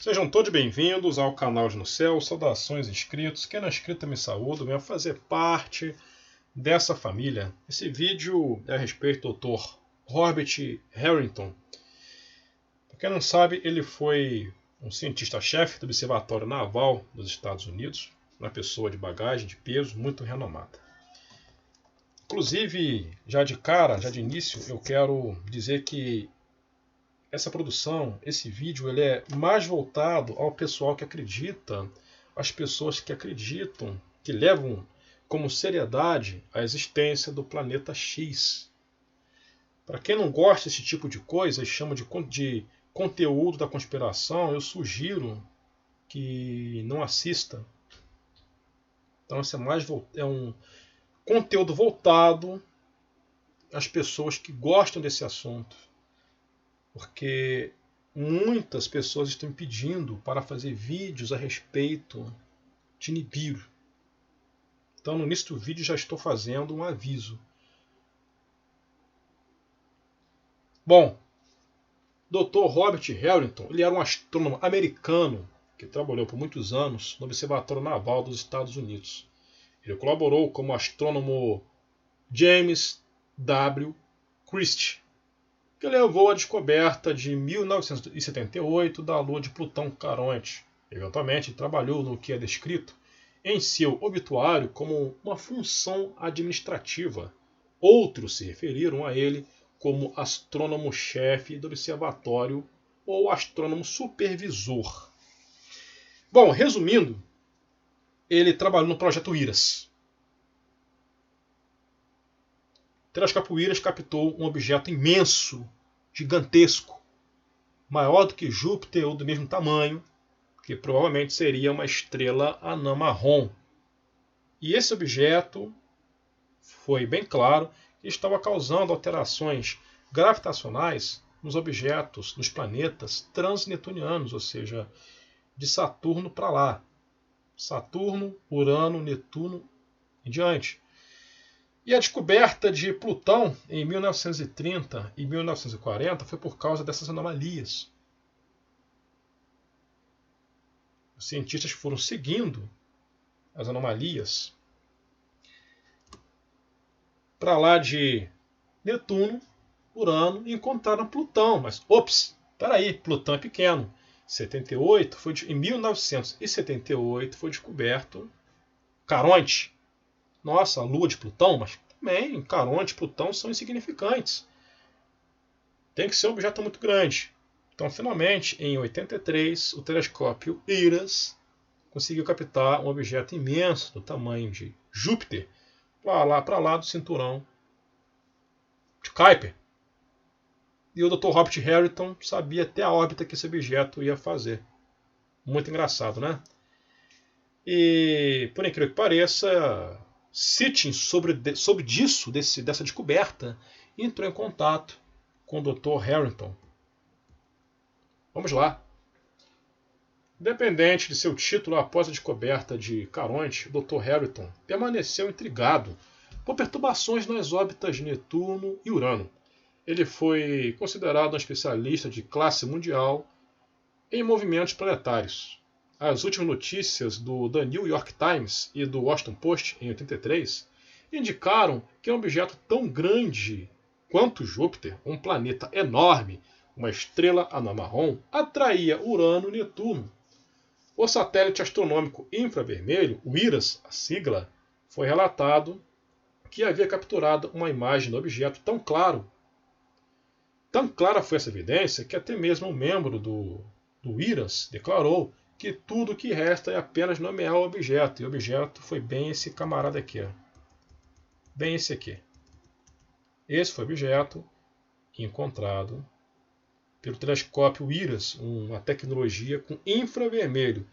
Sejam todos bem-vindos ao canal de No Céu, saudações inscritos, quem não é inscrito me saúda, venha fazer parte dessa família. Esse vídeo é a respeito do Dr. Robert Harrington. Para quem não sabe, ele foi um cientista-chefe do Observatório Naval dos Estados Unidos, uma pessoa de bagagem, de peso, muito renomada. Inclusive, já de cara, já de início, eu quero dizer que essa produção, esse vídeo, ele é mais voltado ao pessoal que acredita, às pessoas que acreditam, que levam como seriedade a existência do planeta X. Para quem não gosta desse tipo de coisa e chama de conteúdo da conspiração, eu sugiro que não assista. Então, isso é um conteúdo voltado às pessoas que gostam desse assunto. Porque muitas pessoas estão me pedindo para fazer vídeos a respeito de Nibiru. Então, no início do vídeo, já estou fazendo um aviso. Bom, Dr. Robert Harrington, ele era um astrônomo americano que trabalhou por muitos anos no Observatório Naval dos Estados Unidos. Ele colaborou como astrônomo James W. Christie, que levou à descoberta de 1978 da lua de Plutão Caronte. Eventualmente, trabalhou no que é descrito em seu obituário como uma função administrativa. Outros se referiram a ele como astrônomo-chefe do observatório ou astrônomo supervisor. Bom, resumindo, ele trabalhou no projeto IRAS. O telescópio IRAS captou um objeto imenso, gigantesco, maior do que Júpiter ou do mesmo tamanho, que provavelmente seria uma estrela anã marrom. E esse objeto foi bem claro que estava causando alterações gravitacionais nos objetos, nos planetas transnetunianos, ou seja, de Saturno para lá. Saturno, Urano, Netuno e diante. E a descoberta de Plutão em 1930 e 1940 foi por causa dessas anomalias. Os cientistas foram seguindo as anomalias para lá de Netuno, Urano e encontraram Plutão. Mas, ops, espera aí, Plutão é pequeno. Em 1978 foi descoberto Caronte. Nossa, a lua de Plutão, mas também Caronte e Plutão são insignificantes. Tem que ser um objeto muito grande. Então, finalmente, em 83, o telescópio IRAS conseguiu captar um objeto imenso do tamanho de Júpiter para lá do cinturão de Kuiper. E o Dr. Robert Harrington sabia até a órbita que esse objeto ia fazer. Muito engraçado, né? E, por incrível que pareça, Sitchin, sobre dessa descoberta, entrou em contato com o Dr. Harrington. Vamos lá. Independente de seu título após a descoberta de Caronte, o Dr. Harrington permaneceu intrigado por perturbações nas órbitas de Netuno e Urano. Ele foi considerado um especialista de classe mundial em movimentos planetários. As últimas notícias do The New York Times e do Washington Post, em 83, indicaram que um objeto tão grande quanto Júpiter, um planeta enorme, uma estrela anã marrom, atraía Urano e Netuno. O satélite astronômico infravermelho, o IRAS, a sigla, foi relatado que havia capturado uma imagem do objeto tão claro. Tão clara foi essa evidência que até mesmo um membro do IRAS declarou que tudo o que resta é apenas nomear o objeto. E o objeto foi bem esse camarada aqui. Ó. Bem esse aqui. Esse foi o objeto encontrado pelo telescópio IRAS, uma tecnologia com infravermelho.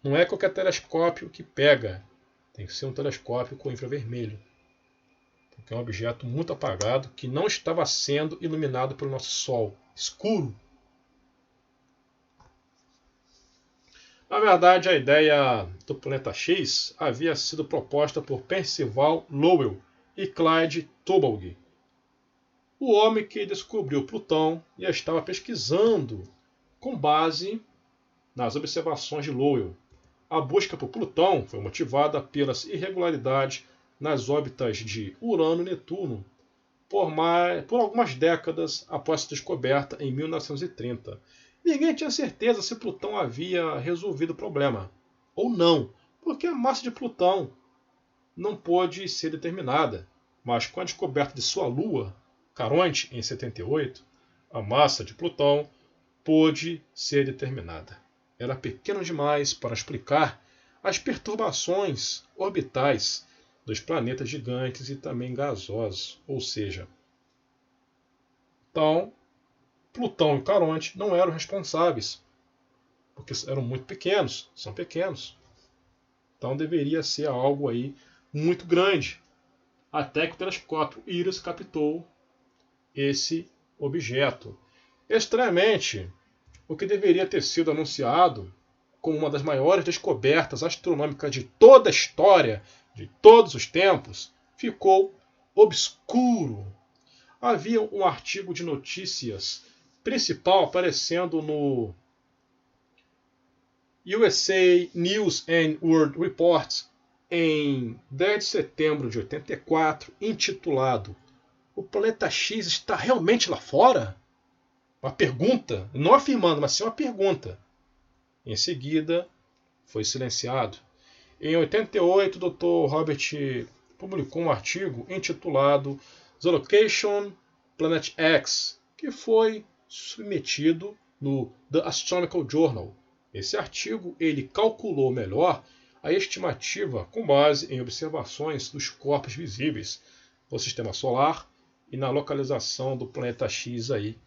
Não é qualquer telescópio que pega. Tem que ser um telescópio com infravermelho. Porque é um objeto muito apagado que não estava sendo iluminado pelo nosso Sol. Escuro. Na verdade, a ideia do planeta X havia sido proposta por Percival Lowell e Clyde Tombaugh, o homem que descobriu Plutão e estava pesquisando com base nas observações de Lowell. A busca por Plutão foi motivada pelas irregularidades nas órbitas de Urano e Netuno por algumas décadas após sua descoberta em 1930. Ninguém tinha certeza se Plutão havia resolvido o problema ou não, porque a massa de Plutão não pôde ser determinada. Mas com a descoberta de sua lua, Caronte, em 78, a massa de Plutão pôde ser determinada. Era pequeno demais para explicar as perturbações orbitais dos planetas gigantes e também gasosos, ou seja, então Plutão e Caronte não eram responsáveis, porque eram muito pequenos, são pequenos. Então deveria ser algo aí muito grande, até que o telescópio IRAS captou esse objeto. Estranhamente, o que deveria ter sido anunciado como uma das maiores descobertas astronômicas de toda a história, de todos os tempos, ficou obscuro. Havia um artigo de notícias principal aparecendo no USA News and World Report em 10 de setembro de 84, intitulado "O planeta X está realmente lá fora?" Uma pergunta, não afirmando, mas sim uma pergunta. Em seguida, foi silenciado. Em 88, o Dr. Robert publicou um artigo intitulado "The Location Planet X", que foi submetido no The Astronomical Journal. Esse artigo ele calculou melhor a estimativa com base em observações dos corpos visíveis no Sistema Solar e na localização do planeta X aí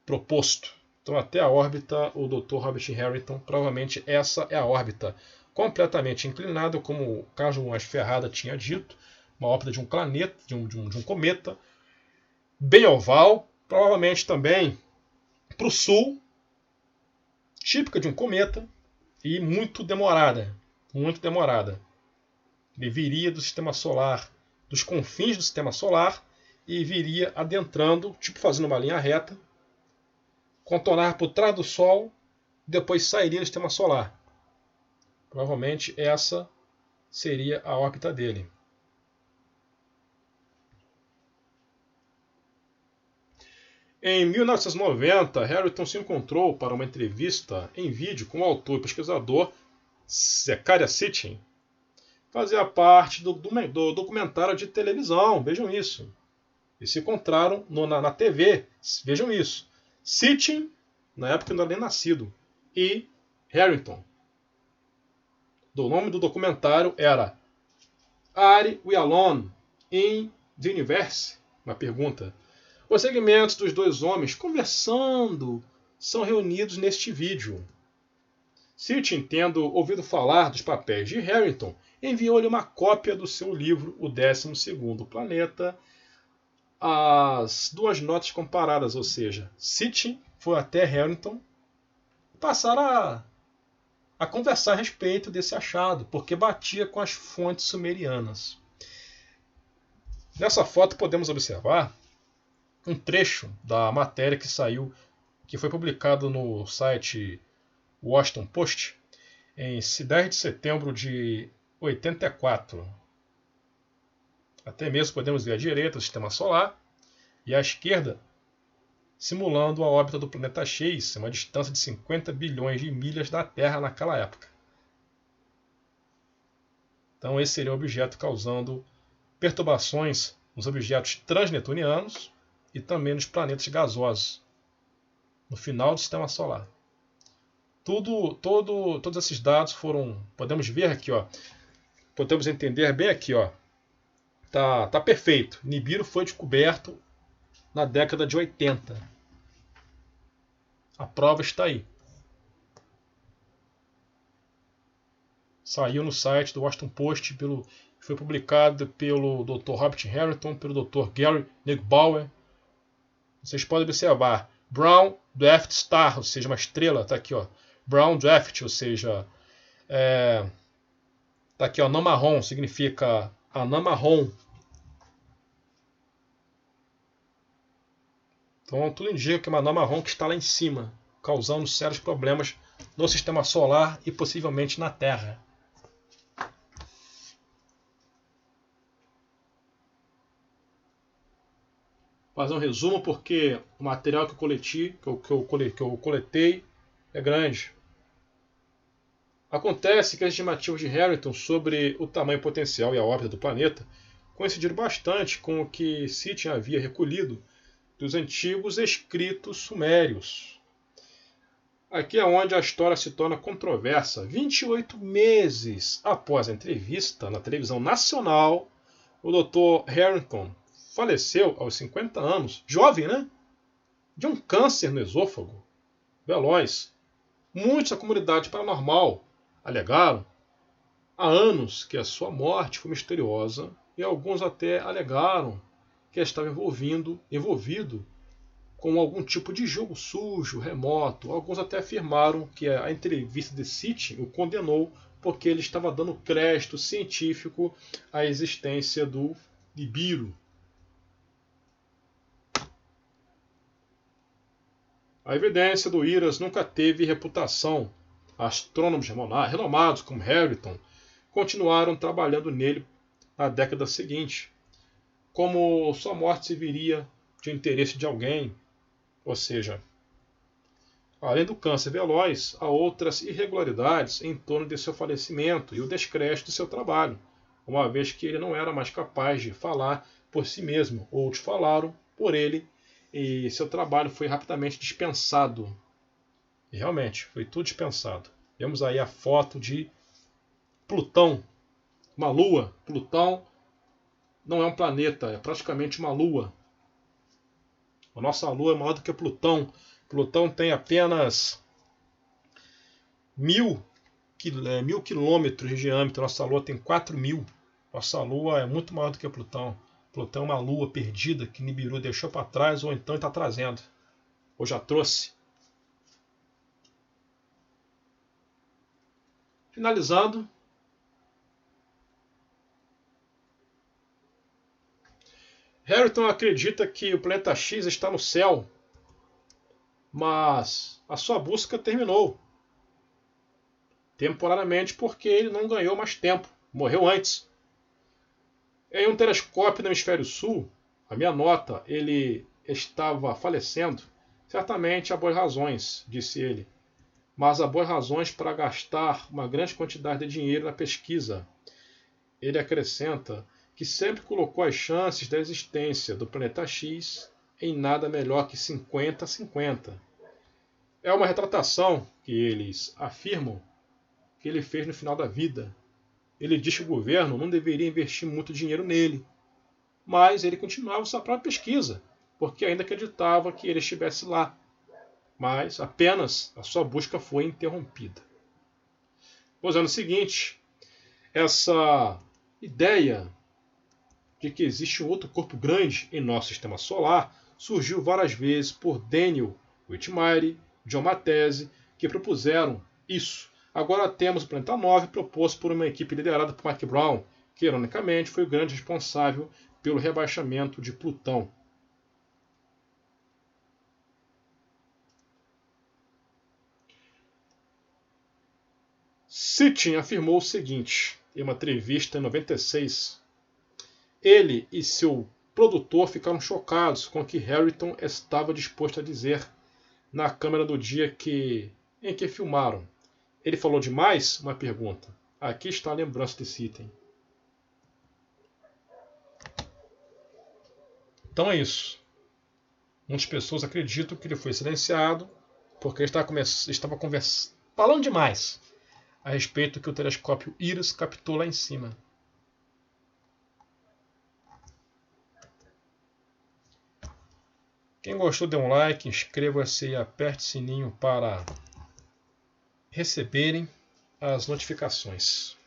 proposto. Então, até a órbita, o Dr. Robert Harrington, provavelmente essa é a órbita completamente inclinada, como o Carlos Ferrada tinha dito, uma órbita de um planeta, de um cometa, bem oval, provavelmente também para o sul, típica de um cometa, e muito demorada. Muito demorada. Ele viria do sistema solar, dos confins do sistema solar, e viria adentrando, tipo fazendo uma linha reta, contornar por trás do Sol, depois sairia do sistema solar. Provavelmente essa seria a órbita dele. Em 1990, Harrington se encontrou para uma entrevista em vídeo com o autor e pesquisador Zecharia Sitchin. Fazia parte do documentário de televisão, vejam isso. Eles se encontraram na TV, vejam isso. Sitchin, na época não era nem nascido, e Harrington. O nome do documentário era "Are We Alone in the Universe?" Uma pergunta. Os segmentos dos dois homens conversando são reunidos neste vídeo. Sitchin, tendo ouvido falar dos papéis de Harrington, enviou-lhe uma cópia do seu livro O 12º Planeta, as duas notas comparadas, ou seja, Sitchin foi até Harrington passar a conversar a respeito desse achado, porque batia com as fontes sumerianas. Nessa foto podemos observar um trecho da matéria que foi publicado no site Washington Post em 10 de setembro de 84. Até mesmo podemos ver à direita o sistema solar e à esquerda simulando a órbita do planeta X, uma distância de 50 bilhões de milhas da Terra naquela época. Então esse seria o objeto causando perturbações nos objetos transnetunianos e também nos planetas gasosos, no final do sistema solar. Todos esses dados foram, podemos ver aqui, ó, podemos entender bem aqui, ó, tá perfeito. Nibiru foi descoberto na década de 80. A prova está aí. Saiu no site do Washington Post, foi publicado pelo Dr. Robert Harrington, pelo Dr. Gary Neubauer. Vocês podem observar Brown Dwarf Star, ou seja, uma estrela, está aqui, ó. Brown Dwarf, ou seja, está aqui, ó, anã marrom, significa anã marrom. Então tudo indica que é uma anã marrom que está lá em cima, causando sérios problemas no Sistema Solar e possivelmente na Terra. Vou fazer um resumo porque o material que eu coletei é grande. Acontece que as estimativas de Harrington sobre o tamanho potencial e a órbita do planeta coincidiram bastante com o que Sitchin havia recolhido dos antigos escritos sumérios. Aqui é onde a história se torna controversa. 28 meses após a entrevista na televisão nacional, o Dr. Harrington faleceu aos 50 anos, jovem, né? De um câncer no esôfago, veloz. Muitos da comunidade paranormal alegaram há anos que a sua morte foi misteriosa e alguns até alegaram que estava envolvido com algum tipo de jogo sujo, remoto. Alguns até afirmaram que a entrevista de Sitchin o condenou porque ele estava dando crédito científico à existência do Nibiru. A evidência do Iras nunca teve reputação. Astrônomos renomados como Harrington continuaram trabalhando nele na década seguinte. Como sua morte serviria de interesse de alguém, ou seja, além do câncer veloz, há outras irregularidades em torno de seu falecimento e o descrédito de seu trabalho, uma vez que ele não era mais capaz de falar por si mesmo. Outros falaram por ele e seu trabalho foi rapidamente dispensado. E realmente, foi tudo dispensado. Vemos aí a foto de Plutão, uma lua. Plutão não é um planeta, é praticamente uma lua. A nossa lua é maior do que Plutão. Plutão tem apenas 1.000 quilômetros de diâmetro. Nossa lua tem 4.000. Nossa lua é muito maior do que Plutão. Plutão é uma lua perdida que Nibiru deixou para trás ou então está trazendo. Ou já trouxe. Finalizando, Harrington acredita que o planeta X está no céu, mas a sua busca terminou. Temporariamente porque ele não ganhou mais tempo, morreu antes. Em um telescópio no hemisfério sul, a minha nota, ele estava falecendo. Certamente há boas razões, disse ele, mas há boas razões para gastar uma grande quantidade de dinheiro na pesquisa. Ele acrescenta que sempre colocou as chances da existência do planeta X em nada melhor que 50-50. É uma retratação que eles afirmam que ele fez no final da vida. Ele diz que o governo não deveria investir muito dinheiro nele, mas ele continuava sua própria pesquisa, porque ainda acreditava que ele estivesse lá. Mas apenas a sua busca foi interrompida. Pois é, no seguinte, essa ideia de que existe um outro corpo grande em nosso sistema solar surgiu várias vezes por Daniel Whitmire, John Matese, que propuseram isso. Agora temos o planeta 9 proposto por uma equipe liderada por Mike Brown, que ironicamente foi o grande responsável pelo rebaixamento de Plutão. Sitchin afirmou o seguinte em uma entrevista em 96. Ele e seu produtor ficaram chocados com o que Harrington estava disposto a dizer na câmera do dia em que filmaram. Ele falou demais? Uma pergunta. Aqui está a lembrança de Sitchin. Então é isso. Muitas pessoas acreditam que ele foi silenciado porque ele estava falando demais a respeito do que o telescópio Iris captou lá em cima. Quem gostou, dê um like, inscreva-se e aperte o sininho para receberem as notificações.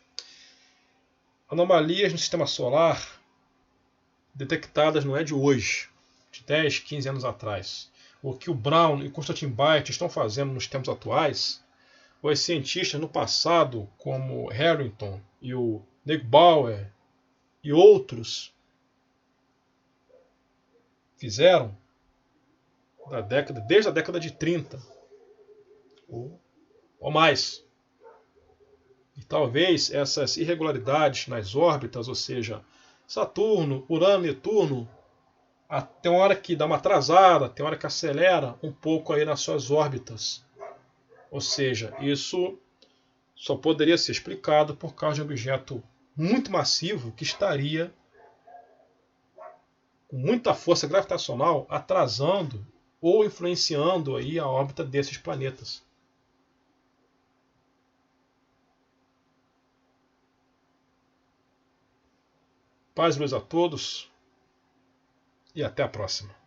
Anomalias no sistema solar detectadas não é de hoje, de 10, 15 anos atrás. O que o Brown e o Constantin Bite estão fazendo nos tempos atuais, os cientistas no passado, como Harrington e o Neubauer e outros, fizeram desde a década de 30, ou ou mais. E talvez essas irregularidades nas órbitas, ou seja, Saturno, Urano, Netuno, tem uma hora que dá uma atrasada, tem uma hora que acelera um pouco aí nas suas órbitas. Ou seja, isso só poderia ser explicado por causa de um objeto muito massivo que estaria com muita força gravitacional atrasando ou influenciando aí a órbita desses planetas. Paz e luz a todos e até a próxima.